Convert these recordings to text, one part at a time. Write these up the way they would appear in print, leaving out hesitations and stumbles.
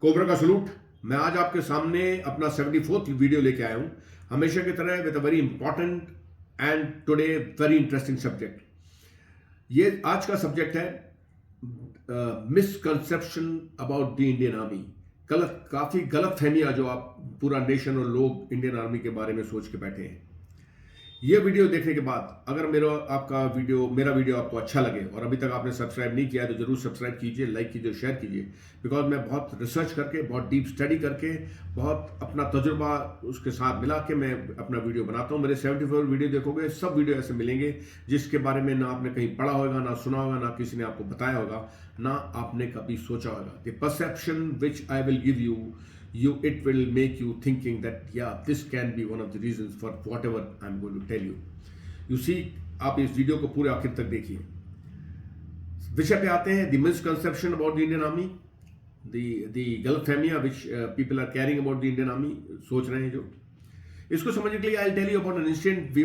Cobra का salute. मैं आज आपके सामने अपना 74th वीडियो लेके आया हूं, हमेशा की तरह with a very important and today very interesting subject. ये आज का सब्जेक्ट है misconception about the Indian army. काफी गलत फहमियां जो आप पूरा नेशन और लोग इंडियन आर्मी के बारे में सोच के बैठे हैं। ये वीडियो देखने के बाद अगर मेरा वीडियो आपको अच्छा लगे और अभी तक आपने सब्सक्राइब नहीं किया है तो जरूर सब्सक्राइब कीजिए, लाइक कीजिए, शेयर कीजिए। बिकॉज मैं बहुत रिसर्च करके, बहुत डीप स्टडी करके, बहुत अपना तजुर्बा उसके साथ मिला के मैं अपना वीडियो बनाता हूँ। मेरे 74 वीडियो देखोगे, सब वीडियो ऐसे मिलेंगे जिसके बारे में ना आपने कहीं पढ़ा होगा, ना सुना होगा, ना किसी ने आपको बताया होगा, ना आपने कभी सोचा होगा। The perception which I will give it will make you thinking that yeah, this can be one of the reasons for whatever I'm going to tell you. You see, आप इस वीडियो को पूरे आखिर तक देखिए। विषय पे आते हैं, the misconception about the Indian Army, the गलतफहमियां which people are carrying about the Indian Army, सोच रहे हैं जो। इसको समझने के लिए I'll tell you about an incident.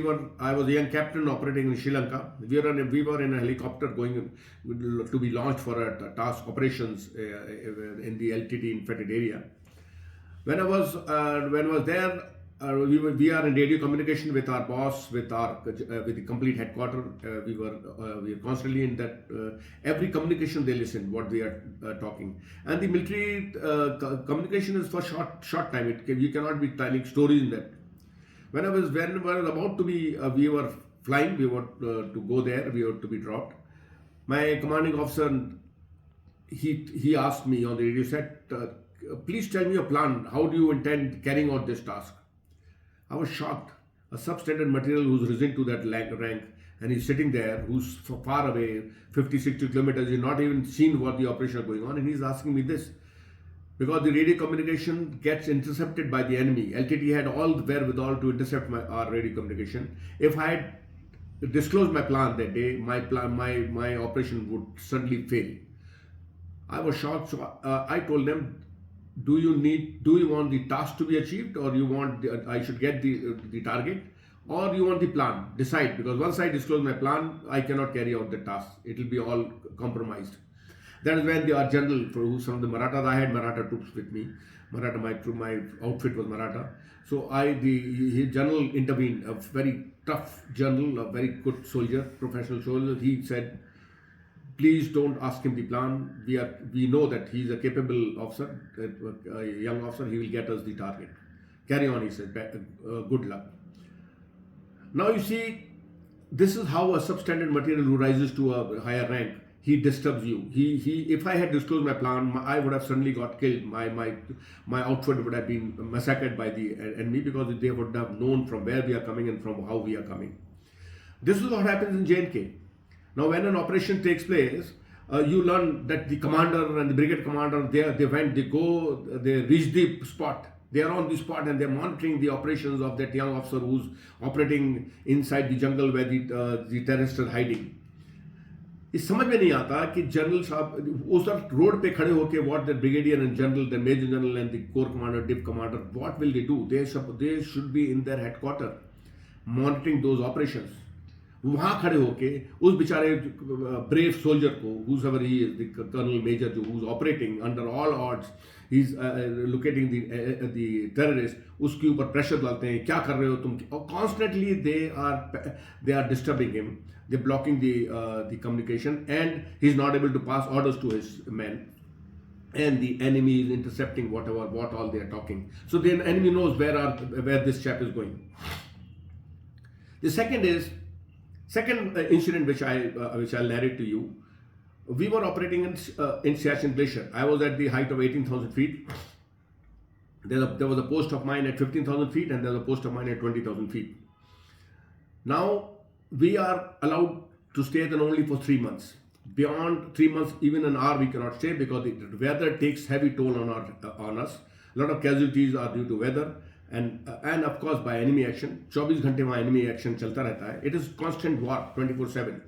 I was a young captain operating in Sri Lanka. We were in a helicopter going to be launched for a task operations in the LTT infected area. When I was there, we are in radio communication with our boss, with the complete headquarters. We were constantly in that. Every communication they listen what we are talking, and the military communication is for short time. You cannot be telling stories in that. When I was about to be, we were flying. We were to go there. We were to be dropped. My commanding officer, he asked me on the radio set. Please tell me your plan. How do you intend carrying out this task? I was shocked. A substandard material who's risen to that rank and he's sitting there, who's far away, 50, 60 kilometers, he's not even seen what the operation is going on, and he's asking me this. Because the radio communication gets intercepted by the enemy. LTT had all the wherewithal to intercept our radio communication. If I had disclosed my plan that day, my operation would suddenly fail. I was shocked, so I told them, do you want the task to be achieved, or you want I should get the target, or you want the plan? Decide, because once I disclose my plan, I cannot carry out the task. It will be all compromised. That is when our general, who's from the Marathas, I had Maratha troops with me. Maratha, my outfit was Maratha. So his general intervened, a very tough general, a very good soldier, professional soldier. He said, please don't ask him the plan. We know that he is a capable officer, a young officer. He will get us the target. Carry on, he said. Good luck. Now you see, this is how a substandard material who rises to a higher rank, he disturbs you. If I had disclosed my plan, I would have suddenly got killed. My outfit would have been massacred by the enemy, because they would have known from where we are coming and from how we are coming. This is what happens in J&K. Now, when an operation takes place, you learn that the commander and the brigade commander, they reach the spot. They are on the spot and they are monitoring the operations of that young officer who's operating inside the jungle where the terrorists are hiding. इस समझ में नहीं आता कि general साहब उस road पे खड़े होके what the brigadier and general, the major general and the corps commander, div commander, what will they do? They should be in their headquarters monitoring those operations. वहां खड़े होके उस बेचारे ब्रेव सोल्जर को, whoever he is, the colonel major who's operating under all odds, he's locating the terrorist, उसके ऊपर pressure डालते हैं, क्या कर रहे हो तुम, और constantly they are disturbing him, they're blocking the communication, and he's not able to pass orders to his men, and the enemy is intercepting what all they are talking. So the enemy knows where this chap is going. The second incident which I'll narrate to you. We were operating in Siachen Glacier. I was at the height of 18,000 feet. There was a post of mine at 15,000 feet, and there was a post of mine at 20,000 feet. Now we are allowed to stay there only for 3 months. Beyond 3 months, even an hour we cannot stay, because the weather takes heavy toll on us. A lot of casualties are due to weather. And of course by enemy action. 24 घंटे वहाँ enemy action चलता रहता है. It is constant war 24/7.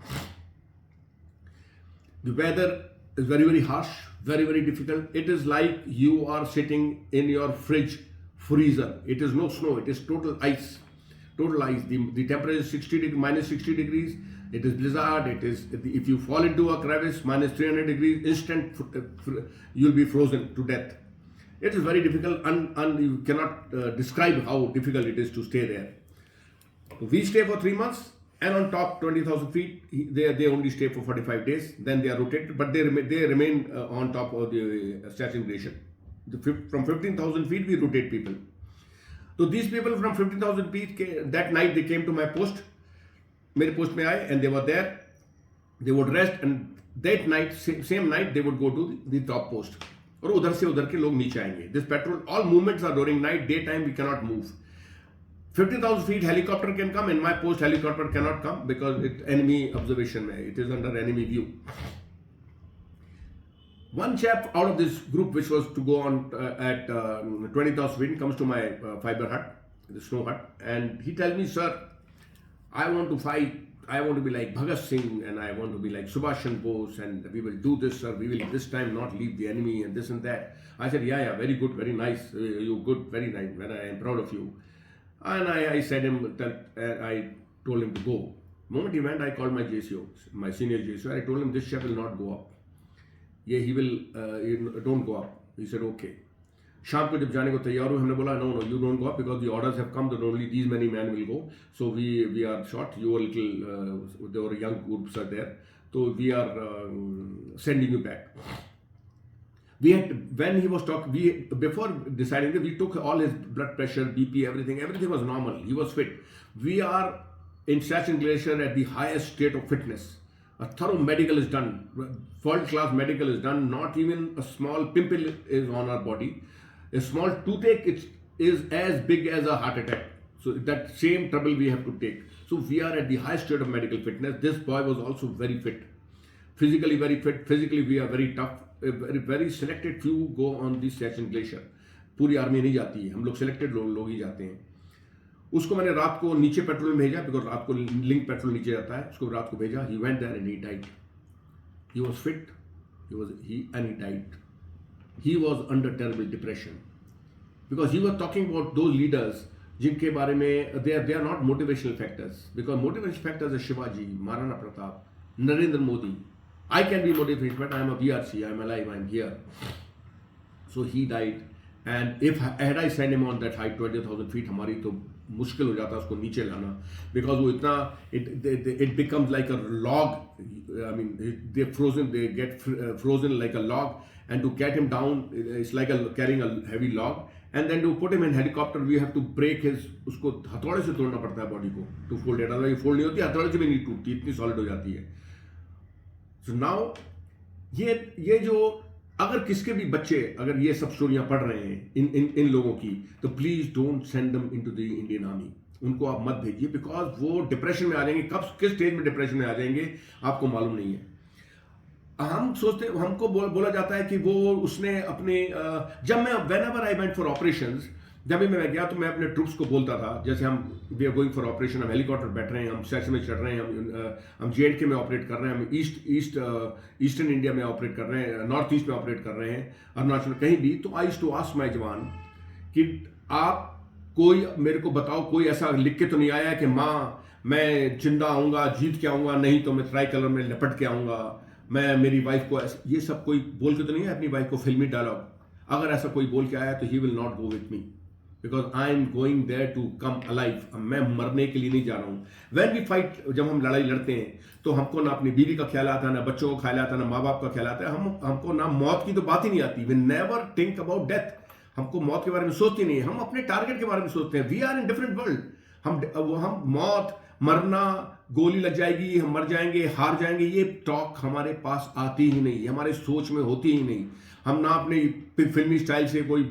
The weather is very, very harsh, very, very difficult. It is like you are sitting in your fridge freezer. It is no snow, it is total ice. The temperature is minus 60 degrees. It is blizzard. If you fall into a crevice, minus 300 degrees, instant you'll be frozen to death. It is very difficult, and you cannot describe how difficult it is to stay there. So we stay for 3 months, and on top 20,000 feet, they only stay for 45 days. Then they are rotated, but they remain on top of the Siachen Glacier. From 15,000 feet, we rotate people. So these people from 15,000 feet, that night they came to my post. मेरे post में आए, and they were there. They would rest, and that night, same night, they would go to the top post. और उधर से उधर के लोग नीचे आएंगे. This patrol, all movements are during night. Daytime we cannot move. 50,000 feet helicopter can come. In my post, helicopter cannot come because it's enemy observation. It is under enemy view. One chap out of this group, which was to go on at 20,000 feet, comes to my fiber hut, the snow hut, and he tells me, "Sir, I want to fight. I want to be like Bhagat Singh, and I want to be like Subhash Chandra Bose, and we will do this, sir. We will this time not leave the enemy, and this and that." I said, "Yeah, very good, very nice. You good, very nice. And I am proud of you." And I said him, I told him to go. The moment he went, I called my JCO, my senior JCO. I told him, "This ship will not go up. Yeah, he will. Don't go up." He said, "Okay." शाम को जब जाने को तैयार हुए, हमने बोला, "No, you don't go up because the orders have come that only these many men will go. So we are short. You are little. There were young groups are there. So we are sending you back." When he was talking, before deciding that, we took all his blood pressure, BP, everything was normal. He was fit. We are in Siachen Glacier at the highest state of fitness. A thorough medical is done. World-class medical is done. Not even a small pimple is on our body. A small toothache is as big as a heart attack. So that same trouble we have to take. So we are at the highest state of medical fitness. This boy was also very fit. Physically very fit. Physically we are very tough. A very selected few go on this Siachen Glacier. पूरी army नहीं जाती है, हम लोग selected लोग ही जाते हैं. उसको मैंने रात को नीचे पेट्रोल में भेजा, बिकॉज रात को लिंक पेट्रोल नीचे जाता है. उसको रात को भेजा. He went there and he died. He was fit. And he died. He was under terrible depression because he was talking about those leaders जिनके बारे में they are not motivational factors, because motivational factors are Shivaji, Maharana Pratap, Narendra Modi. I can be motivated, but I am a VRC, I am alive, I am here. So he died, and had I sent him on that height 20,000 feet, हमारी तो मुश्किल हो जाता उसको नीचे लाना, because वो इतना it becomes like a log. I mean they get frozen like a log, and to get him down it's like carrying a heavy log, and then to put him in helicopter we have to break his, उसको हथौड़े से तोड़ना पड़ता है body को to fold it. अगर ये fold नहीं होती, हथौड़े से भी नहीं टूटती, इतनी सॉलिड हो जाती है. So now ये जो अगर किसके भी बच्चे अगर ये सब स्टोरियां पढ़ रहे हैं इन लोगों की, तो please don't send them into the Indian army. उनको आप मत भेजिए, बिकॉज वो डिप्रेशन में आ जाएंगे. कब किस स्टेज में डिप्रेशन में आ जाएंगे आपको मालूम नहीं है. हम सोचते, हमको बोला जाता है कि वो उसने अपने whenever I went for operations, जब भी मैं गया तो मैं अपने ट्रूप्स को बोलता था, जैसे हम we are going for operation, हम हेलीकॉप्टर बैठ रहे हैं, हम सेक्शन में चढ़ रहे हैं, हम JNK में ऑपरेट कर रहे हैं, हम ईस्टर्न इंडिया में ऑपरेट कर रहे हैं, नॉर्थ ईस्ट में ऑपरेट कर रहे हैं, अरुणाचल कहीं भी. तो I used to ask my जवान कि आप कोई मेरे को बताओ, कोई ऐसा लिख के तो नहीं आया है कि माँ मैं जिंदा आऊँगा, जीत के आऊँगा, नहीं तो मैं ट्राई कलर में लपट के आऊँगा, मैं मेरी वाइफ को ये सब कोई बोल के तो नहीं है अपनी वाइफ को फिल्मी डायलॉग. अगर ऐसा कोई बोल के आया तो he will not go with me, because I am going there to come alive. मैं मरने के लिए नहीं जा रहा हूँ. व्हेन वी फाइट, जब हम लड़ाई लड़ते हैं तो हमको ना अपनी बीवी का ख्याल आता है, ना बच्चों को ख्याल आता है, ना माँ बाप का ख्याल आता है. हमको ना मौत की तो बात ही नहीं आती. We never think about death. हमको मौत के बारे में सोचती नहीं है, हम अपने टारगेट के बारे में सोचते हैं. We are in different world. हम मौत, मरना, गोली लग जाएगी, हम मर जाएंगे, हार जाएंगे, ये टॉक हमारे पास आती ही नहीं, हमारे सोच में होती ही नहीं. हम ना अपनी फिल्मी स्टाइल से, कोई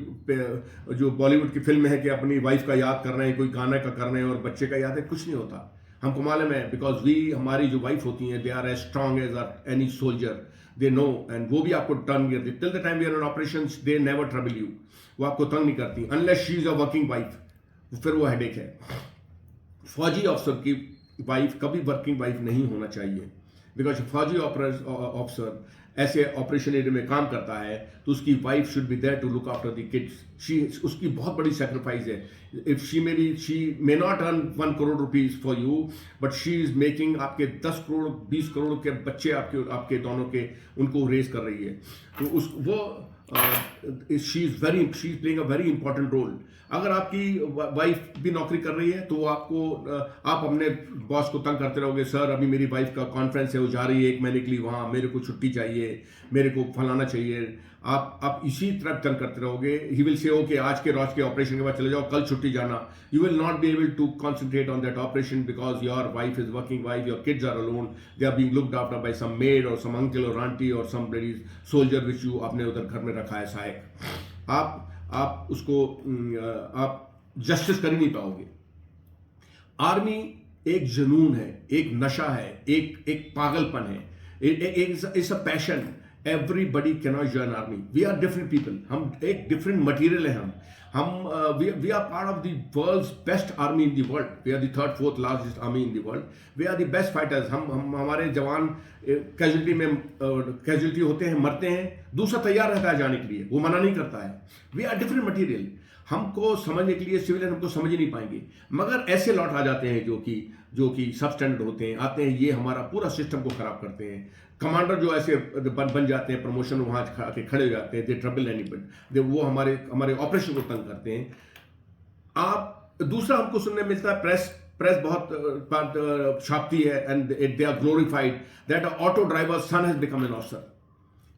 जो बॉलीवुड की फिल्म है कि अपनी वाइफ का याद कर रहे हैं, कोई गाना का कर रहे हैं और बच्चे का याद है, कुछ नहीं होता. हमको मालूम है, बिकॉज हमारी जो वाइफ होती हैं, they are as strong as any soldier. They know, and वो भी आपको टर्न करती. Till the time we are in operations they never trouble you. वो आपको तंग नहीं करती unless she is a working wife, फिर वो हेडेक है. फौजी ऑफिसर की वाइफ कभी वर्किंग वाइफ नहीं होना चाहिए, बिकॉज फौजी ऑफिसर ऐसे ऑपरेशन एरिया में काम करता है तो उसकी wife should be there to look after the kids. उसकी बहुत बड़ी सेक्रीफाइस है. If she may not earn 1 crore rupees for you, but she is making आपके 10 करोड़ 20 करोड़ के बच्चे आपके दोनों के उनको रेज कर रही है. तो वो she is playing a very important role. अगर आपकी वाइफ भी नौकरी कर रही है तो वो आप अपने बॉस को तंग करते रहोगे, सर अभी मेरी वाइफ का कॉन्फ्रेंस है, वो जा रही है 1 महीने के लिए वहाँ, मेरे को छुट्टी चाहिए, मेरे को फलाना चाहिए. आप इसी तरह तंग करते रहोगे. ही विल से ओके आज के रोज के ऑपरेशन के बाद चले जाओ, कल छुट्टी जाना. You will not be able to concentrate on that operation because your wife is working wife, your kids are alone, they are being looked after by some maid or some uncle और aunty और सम बड़ी soldier which you आपने उधर घर में रखा है सहायक. आप उसको आप जस्टिस कर ही नहीं पाओगे. आर्मी एक जुनून है, एक नशा है, एक पागलपन है, it's a passion. Everybody can not join army. We are different people. हम एक डिफरेंट मटीरियल है. We are part of the world's best army in the world. We are the 3rd 4th largest army in the world. We are the best fighters. हम हमारे जवान casualty होते हैं, मरते हैं, दूसरा तैयार रहता है जाने के लिए, वो मना नहीं करता है. We are different material. हमको समझने के लिए सिविलियन हमको समझ ही नहीं पाएंगे. मगर ऐसे लौट आ जाते हैं जो कि सब स्टैंडर्ड होते हैं, आते हैं, ये हमारा पूरा सिस्टम को खराब करते हैं. कमांडर जो ऐसे बन जाते हैं, प्रमोशन वहां आके खड़े हो जाते हैं, दे ट्रबल एनीबडी, वो हमारे ऑपरेशन को तंग करते हैं. आप दूसरा हमको सुनने मिलता है, प्रेस बहुत छापती है and they are glorified that auto driver son has become an officer.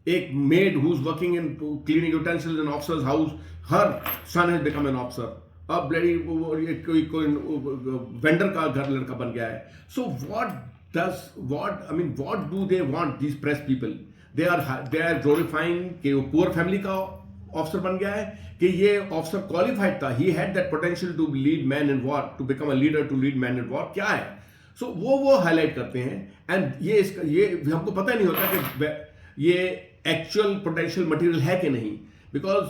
एक maid who is working in cleaning utensils in officers house, her son has become an officer. अब कोई वेंडर का घर लड़का बन गया है. सो what do they want, these press people? they are glorifying कि वो poor family का ऑफिसर बन गया है, कि ये ऑफिसर क्वालिफाइड था, he had that potential to lead man in war, to become a leader, to lead man in war. क्या है? So वो हाईलाइट करते हैं. एंड ये हमको पता ही नहीं होता कि ये एक्चुअल पोटेंशियल मटेरियल है कि नहीं. बिकॉज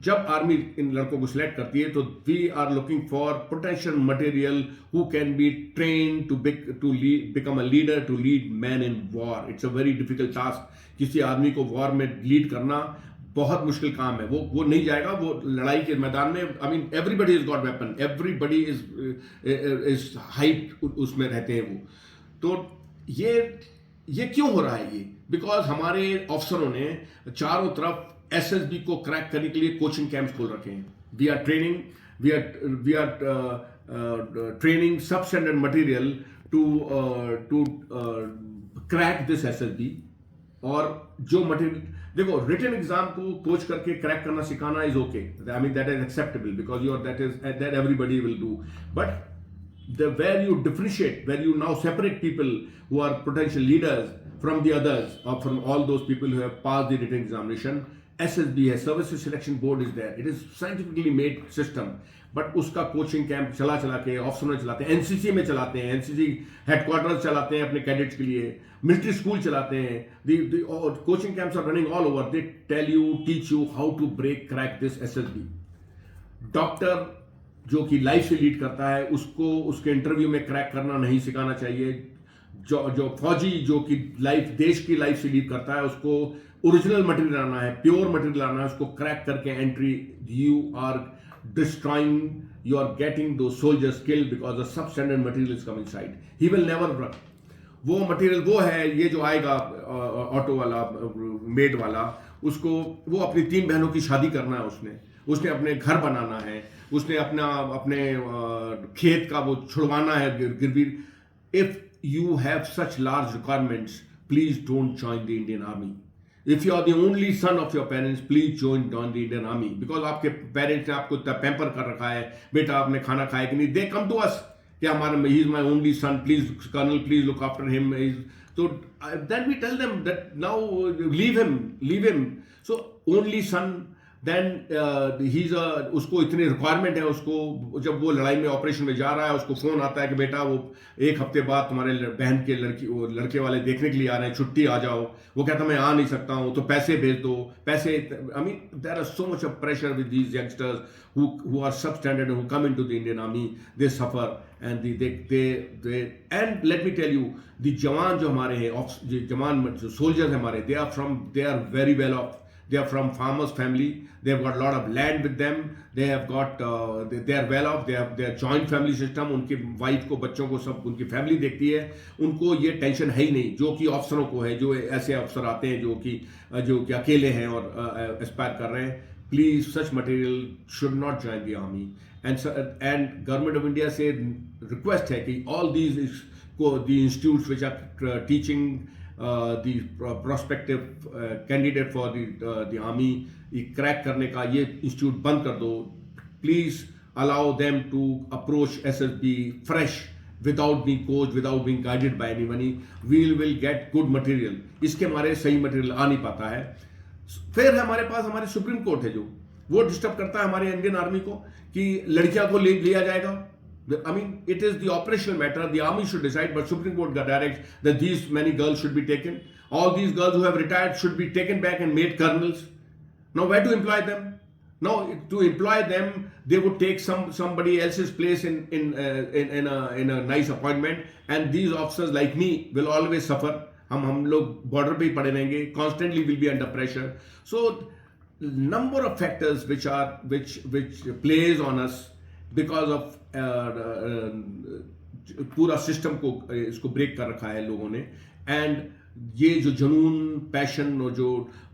जब आर्मी इन लड़कों को सिलेक्ट करती है तो we are looking for potential material who can be train to become a leader, to lead man in war. It's a very difficult task. किसी आदमी को वॉर में लीड करना बहुत मुश्किल काम है. वो नहीं जाएगा वो लड़ाई के मैदान में. I mean everybody is got weapon, everybody is height उसमें रहते हैं वो. तो ये क्यों हो रहा है? ये बिकॉज हमारे अफसरों ने चारों तरफ एसएसबी को क्रैक करने के लिए कोचिंग कैंप्स खोल रखे हैं. We are training substandard material to crack this SSB. और जो मटेरियल देखो, रिटन एग्जाम को कोच करके क्रैक करना सिखाना is okay. I mean that is acceptable because that everybody will do. But where you differentiate, where you now separate people who are potential leaders from the others, or from all those people who have passed the written examination, SSB है, Services Selection Board is there. It is scientifically made system. But उसका coaching camp चला के officer में चलाते हैं, NCC में चलाते हैं, एनसीसी हेडक्वार्टर्स चलाते हैं अपने कैडेट्स के लिए, मिलिट्री स्कूल चलाते हैं. Coaching camps are running all over. They tell you, teach you how to crack this SSB. Doctor जो कि लाइफ से लीड करता है, उसको उसके इंटरव्यू में क्रैक करना नहीं सिखाना चाहिए. जो फौजी जो कि देश की लाइफ से लीड करता है, उसको ओरिजिनल मटेरियल आना है, प्योर मटेरियल आना है, उसको क्रैक करके entry. You are destroying, you are getting two soldiers killed because the substandard material is coming side. He will never work. वो मटेरियल वो है, ये जो आएगा ऑटो वाला, मेड वाला, उसको वो अपनी 3 बहनों की शादी करना है, उसने अपने घर बनाना है, उसने अपने खेत का वो छुड़वाना है गिरवी. If you have such large requirements, please don't join the Indian army. If you are the only son of your parents, please join the Indian army. Because आपके पेरेंट्स ने आपको पैम्पर कर रखा है, बेटा आपने खाना खाया कि नहीं. दे कम टू अस कि हमारा he is my only son, please colonel please look after him. So then we tell them that now leave him. So only son, then उसको इतनी रिक्वायरमेंट है. उसको जब वो लड़ाई में ऑपरेशन में जा रहा है, उसको फोन आता है कि बेटा वो 1 हफ्ते बाद तुम्हारे बहन के लड़के वाले देखने के लिए आ रहे हैं, छुट्टी आ जाओ. वो कहता मैं आ नहीं सकता हूँ, तो पैसे भेज दो. पैसे, I mean there are so much of pressure with these youngsters who are substandard and who come into the Indian army. They suffer and they and let me tell you, the जवान जो हमारे हैं, जवान जो soldiers हमारे, they are very well off. They are from farmers family. They have got a lot of land with them. They have got they are well off. They have their joint family system. उनके wife को, बच्चों को, सब उनकी family देखती है. उनको ये टेंशन है ही नहीं जो कि अफसरों को है, जो ऐसे अफसर आते हैं जो कि अकेले हैं और एस्पायर कर रहे हैं. Please, such material should not join the army. And government of India से request है कि all these the institutes which are teaching the prospective candidate for the army crack करने का, ये इंस्टीट्यूट बंद कर दो. Please allow them to approach SSB fresh without being coached, without being guided by anybody. We will get good material. इसके हमारे सही material आ नहीं पाता है. फिर हमारे पास हमारे सुप्रीम कोर्ट है जो वो डिस्टर्ब करता है हमारे इंडियन आर्मी को कि लड़कियों को लिया जाएगा. I mean, it is the operational matter. The army should decide, but Supreme Court directs that these many girls should be taken. All these girls who have retired should be taken back and made colonels. Now, where to employ them? Now, to employ them, they would take somebody else's place in a nice appointment, and these officers like me will always suffer. हम लोग border पे ही पड़े रहेंगे. Constantly will be under pressure. So, number of factors which plays on us because of पूरा system को इसको break कर रखा है लोगों ने. एंड ये जो जुनून, पैशन और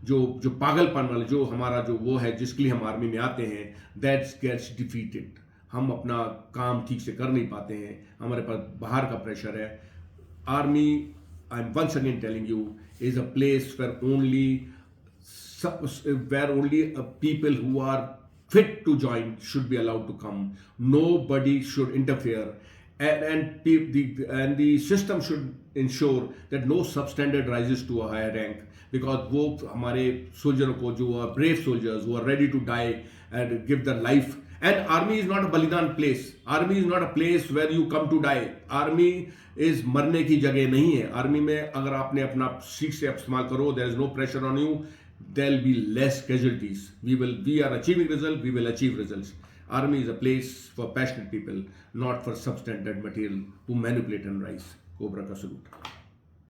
जो पागलपन वाले जो हमारा जो वो है जिसके लिए हम आर्मी में आते हैं, दैट गेट्स डिफीटेड. हम अपना काम ठीक से कर नहीं पाते हैं, हमारे पास बाहर का प्रेशर है. Army, I am once again telling you, is a place where only people who are fit to join should be allowed to come. Nobody should interfere, and the system should ensure that no substandard rises to a higher rank, because वो हमारे सोल्जरों को जो are brave soldiers who are ready to die and give their life. And army is not a balidan place. Army is not a place where you come to die. Army is मरने की जगह नहीं है. Army में अगर आपने अपना ठीक से इस्तेमाल करो, there is no pressure on you, there will be less casualties. We are achieving results, we will achieve results. Army is a place for passionate people, not for substandard material who manipulate and rise. Cobra ka salute.